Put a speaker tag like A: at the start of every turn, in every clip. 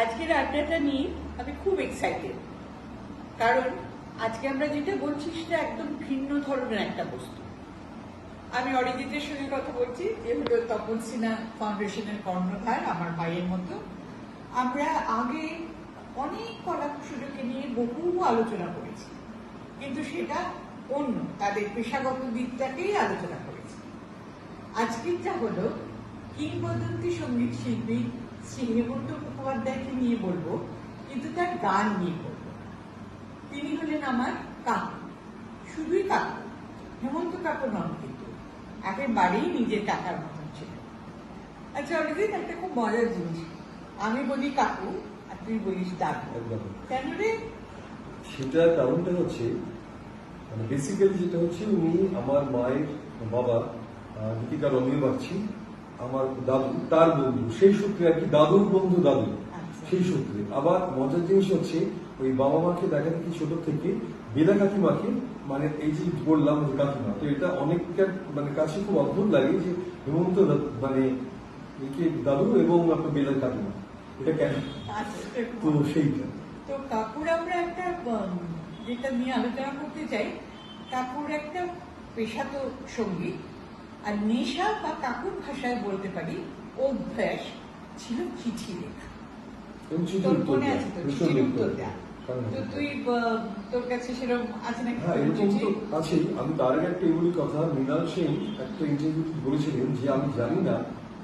A: আজকের আড্ডাটা নিয়ে আমি খুব এক্সাইটেড, কারণ আজকে আমরা যেটা বলছি সেটা একদম ভিন্ন ধরনের একটা বস্তু। আমি অরিজিতের সঙ্গে কথা বলছি, যে হলো তপন সিনহা ফাউন্ডেশনের কর্ণধার, আমার ভাইয়ের মতো। আমরা আগে অনেক কলা কুশলীকে নিয়ে বহু আলোচনা করেছি, কিন্তু সেটা অন্য তাদের পেশাগত দিকটাকেই আলোচনা করেছি। আজকেরটা হলো কিংবদন্তি সঙ্গীত শিল্পী শ্রী হেমন্ত মুখোপাধ্যায়কে নিয়ে বলবো, কিন্তু তার গান নিয়ে বলবো। তিনি হলেন আমার কাকু, শুধুই কাকু, হেমন্ত কাকু নন, কিন্তু একেবারেই নিজের কাকার মতন ছিল। আচ্ছা অরিজিৎ, একটা খুব মজার জিনিস, আমি বলি কাকু আর তুই বলিস দাদু, কেন রে?
B: সেটার কারণটা হচ্ছে মানে বেসিক্যালি যেটা হচ্ছে উনি আমার মায়ের বাবা দীপিকা রমিও বাগচি, আমার দাদু তার বন্ধু, সেই সূত্রে আর কি, দাদুর বন্ধু দাদু, সেই সূত্রে। আবার মজার জিনিস হচ্ছে ওই বাবা মাকে দেখা দেখি ছোট থেকে বেলা কাকিমাকে, মানে এই যে বললাম যে কাকিমা, তো এটা অনেকটার মানে কাছে খুব অদ্ভুত লাগে যে হেমন্ত মানে দাদু এবং আপনার বেলার কাকিমা, এটা কেন? তো সেইটা
A: তো কাকুর আমরা একটা যেটা নিয়ে আলোচনা করতে চাই, কাকুর একটা পেশা তো সঙ্গীত, আর নেশা বা কাকুর ভাষায় বলতে পারি অভ্যাস ছিল চিঠি লেখা। তোর মনে আছে তো চিঠির উত্তর দেয়া? তো তুই তোর কাছে সেরকম আছে নাকি?
B: হ্যাঁ, এরকম তো আছেই। আমি তার আগে একটা এগুলি কথা, মৃণাল সেন একটা ইন্টারভিউ বলেছিলেন যে আমি জানি না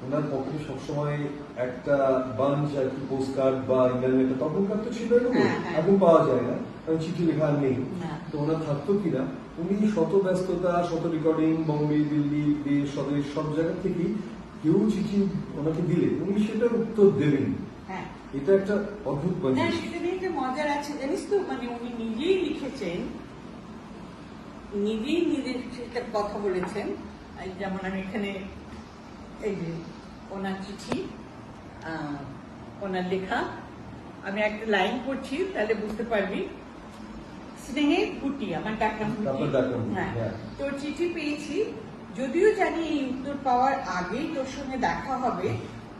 B: ওনার পকেটে সবসময় একটা বাঞ্চ আর কি পোস্ট কার্ড বা ইমেল লেটার, তখনকার তো ছিল এরকম, এখন পাওয়া যায় না, কারণ চিঠি লেখা নেই, তো ওনার থাকতো কিনা। উনি শত ব্যস্ততা, শত রেকর্ডিং, বম্বে, দিল্লি, দেশ, স্বদেশ, সব জায়গা থেকেই কেউ চিঠি ওনাকে দিলে উনি সেটার উত্তর দেবেন। এটা একটা অদ্ভুত
A: ব্যাপার। সেটা নিয়ে একটা মজার আছে জানিস তো, মানে উনি নিজেই লিখেছেন, নিজেই নিজের সেটা কথা বলেছেন। যেমন আমি এখানে এই যে ওনার চিঠি, ওনার লেখা, আমি একটা লাইন পড়ছি তাহলে বুঝতে পারবি। স্নেহের গুটি, আমার ডাকনাম গুটি। হ্যাঁ, তোর চিঠি পেয়েছি, যদিও জানি এই উত্তর পাওয়ার আগেই তোর সঙ্গে দেখা হবে,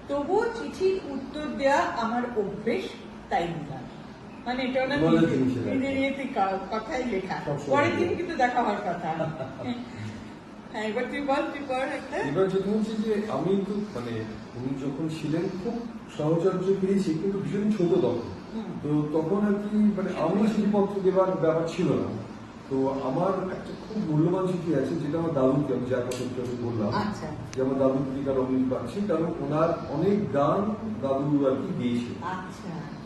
A: তবুও চিঠির উত্তর দেয়া আমার অভ্যেস, তাই নিলাম। মানে এটা ওনার নিজের কথাই লেখা, পরের দিন কিন্তু দেখা হওয়ার কথা। হ্যাঁ, এবার তুই বল, তুই পর একটা।
B: এবার যেটা হচ্ছে যে আমি তো মানে উনি যখন ছিলেন খুব সহচর্য পেয়েছি, কিন্তু ভীষণ ছোট তখন, তো তখন আর কি মানে আমি চিঠিপত্র দেওয়ার ব্যাপার ছিল না। তো আমার একটা খুব মূল্যবান চিঠি আছে, যেটা আমার দাদুকে, আমি যার কথা বললাম যে আমার দাদু দীপিকা রমিও বাগচি, কারণ ওনার অনেক গান দাদু আর কি গেয়েছে,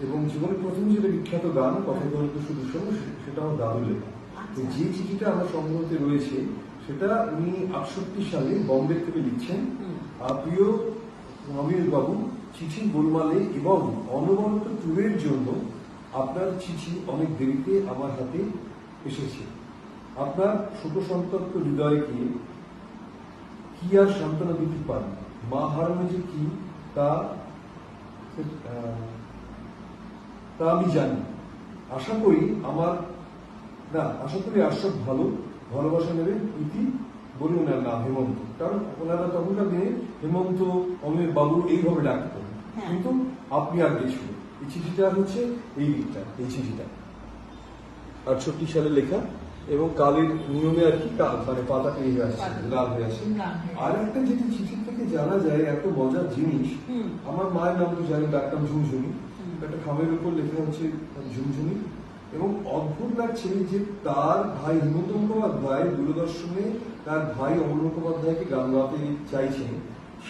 B: এবং জীবনের প্রথম যেটা বিখ্যাত গান কথা বলতে শুধু শোনো, সেটা আমার দাদু লেখা। তো যে চিঠিটা আমার সংগ্রহতে রয়েছে সেটা উনি 68 সালে বম্বে থেকে লিখছেন, প্রিয় রমিও বাবু, চিঠি গোলমালে এবং অনবরত ট্যুরের জন্য আপনার চিঠি অনেক দেরিতে আমার হাতে এসেছে। আপনার ছোট সন্তপ্ত হৃদয়কে কি আর সান্ত্বনা দিতে পারি, মা হারানো যে কি তা আমি জানি। আশা করি আশরাফ ভালোবাসা নেবেন, ইতি বলি ওনার নাম হেমন্ত, কারণ ওনারা তখনকার দিনে হেমন্ত অমিয় বাবু এইভাবে ডাকতেন, কিন্তু আপনি আগে ছিল। এই চিঠিটা হচ্ছে এই দিকটা, এই চিঠিটা 68 সালে লেখা, এবং কালের নিয়মে আর কি মানে পাতা পেয়ে আসছে, লাল হয়ে আসছে। আর একটা যেটি চিঠির থেকে জানা যায় এত মজার জিনিস, আমার মায়ের নাম তো জানি, ডাকতাম ঝুমঝুমি, একটা খামের উপর লেখা হচ্ছে ঝুমঝুমি, এবং অদ্ভুত লাগছে যে তার ভাই হেমন্ত মুখোপাধ্যায় দূরদর্শনে তার ভাই অমল মুখোপাধ্যায়কে গান গাওয়াতে চাইছেন,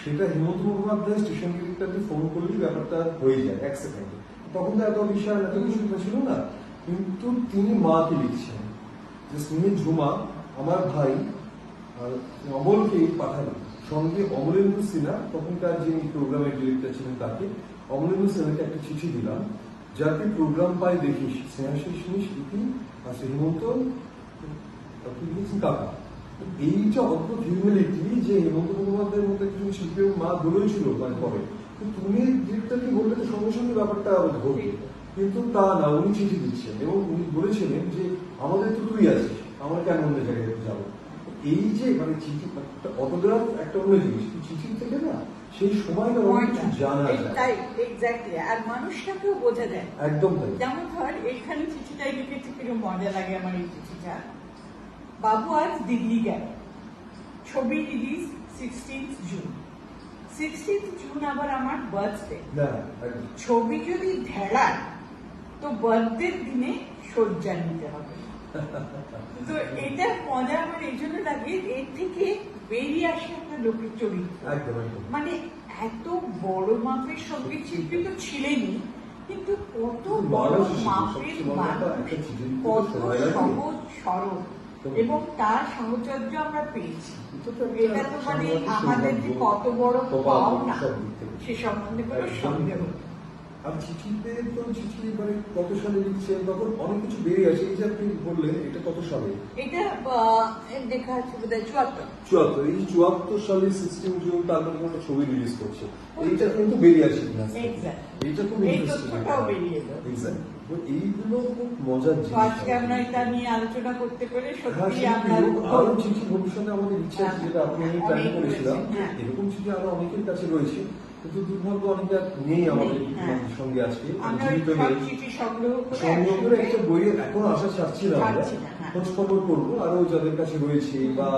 B: সেটা হেমন্ত মুখোপাধ্যায় স্টেশন ডিরেক্টরকে ফোন করলেই ব্যাপারটা হয়ে যায় 1 সেকেন্ডে। তখন তো এত বিশাল এত কিছু ছিল না, কিন্তু তিনি মাকে লিখছেন যে স্নেহের ঝুমা, আমার ভাই অমলকে পাঠাবেন, সঙ্গে অমলেন্দু সিনহা, তখনকার যিনি প্রোগ্রামের ডিরেক্টর ছিলেন, তাকে অমলেন্দু সিনহাকে একটা চিঠি দিলাম, যাতে প্রোগ্রাম পাই দেখিস, স্নেহাশিস ইতি হেমন্ত কাকা। এইটা অদ্ভুত হিউম্যানিটি যে হেমন্ত মুখোপাধ্যায়ের মতো একজন শিল্পীর মা বলেছিল তারপরে, তুমি ডিরেক্টরকে বললে তো সঙ্গে সঙ্গে ব্যাপারটা ঘটবে, কিন্তু তা না, উনি চিঠি দিচ্ছেন এবং উনি বলেছিলেন যে আমাদের তো তুই আছিস, আমরা কেন অন্য জায়গায় যাবো। এই যে মানে চিঠি অটোগ্রাফ একটা অন্য জিনিস, চিঠির থেকে না সেই সময়টা অনেক কিছু জানা যায়।
A: তাই এক্স্যাক্টলি, আর মানুষটাকেও বোঝা যায়।
B: একদম তাই।
A: যেমন ধর এখানে চিঠিটাই লিখেছি, কিরকম মজা লাগে আমার এই চিঠিটা। বাবু আজ দিল্লি গেল, ছবি রিলিজ 16 জুন। 16 জুন আবার আমার বার্থডে।
B: না, একদম।
A: ছবি যদি ঢেলায় তো বার্থডের দিনে সজ্জা নিতে হবে। তো এটা মজা আমার এই জন্য লাগে, এর থেকে বেরিয়ে আসে একটা লোকের চরিত্র।
B: একদম একদম।
A: মানে এত বড় মাপের সঙ্গীত শিল্পী তো ছিলেনই, কিন্তু কত বড় মাপের মানুষ, কত সহজ সরল, এবং তার সাহচর্য আমরা পেয়েছি। এটা তো মানে আমাদের যে কত বড় পাওনা সে সম্বন্ধে কোনো সন্দেহ নেই।
B: আর চিঠিতে তো চিঠি মানে কত সালে লিখছেন, তখন অনেক কিছু বেরিয়ে আসে। এই যে আপনি বললেন, এটা কত সালে?
A: এটা দেখা যাচ্ছে বোধ হয় 74।
B: 74, এই 74 সালে 16 জুন তার মানে একটা ছবি রিলিজ করছে। এইটা কিন্তু বেরিয়ে আসে কিনা, এইটা খুব
A: এই
B: ইন্টারেস্টিং।
A: তথ্যটাও বেরিয়ে এলো।
B: এক্স্যাক্টলি, এইগুলো খুব মজার
A: তো
B: জিনিস।
A: আজকে আমরা এটা নিয়ে আলোচনা করতে পেরে
B: হ্যাঁ,
A: সত্যি আমরা
B: আরো চিঠি ভবিষ্যতে আমাদের ইচ্ছা আছে, যেটা আপনি আমি প্ল্যান
A: অনেক
B: করেছিলাম।
A: রয়েছে, হ্যাঁ।
B: এরকম চিঠি আরো অনেকের কাছে রয়েছে, কিন্তু দুর্ভাগ্য অনেকটা নেই আমাদের
A: হ্যাঁ।
B: সঙ্গে আজকে।
A: আমরা ওই
B: জীবিত
A: সব
B: নেই।
A: চিঠি সংগ্রহ করে
B: সংগ্রহ করে একটা বইয়ে এখনো আশা ছাড়ছি না আমরা।
A: ছাড়ছি না, হ্যাঁ।
B: খোঁজ খবর করবো আরো যাদের কাছে রয়েছে, বা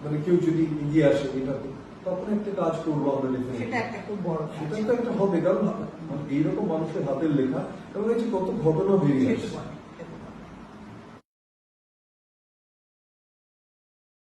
B: মানে কেউ যদি এগিয়ে আসে এটাতে, তখন একটা কাজ করবো আমরা definitely।
A: সেটা একটা খুব বড় কাজ।
B: সেটা তো একটা হবে, কারণ এইরকম মানুষের হাতের লেখা এবং এই যে কত ঘটনা বেরিয়ে
A: সেটা
B: আসছে।
A: বটে।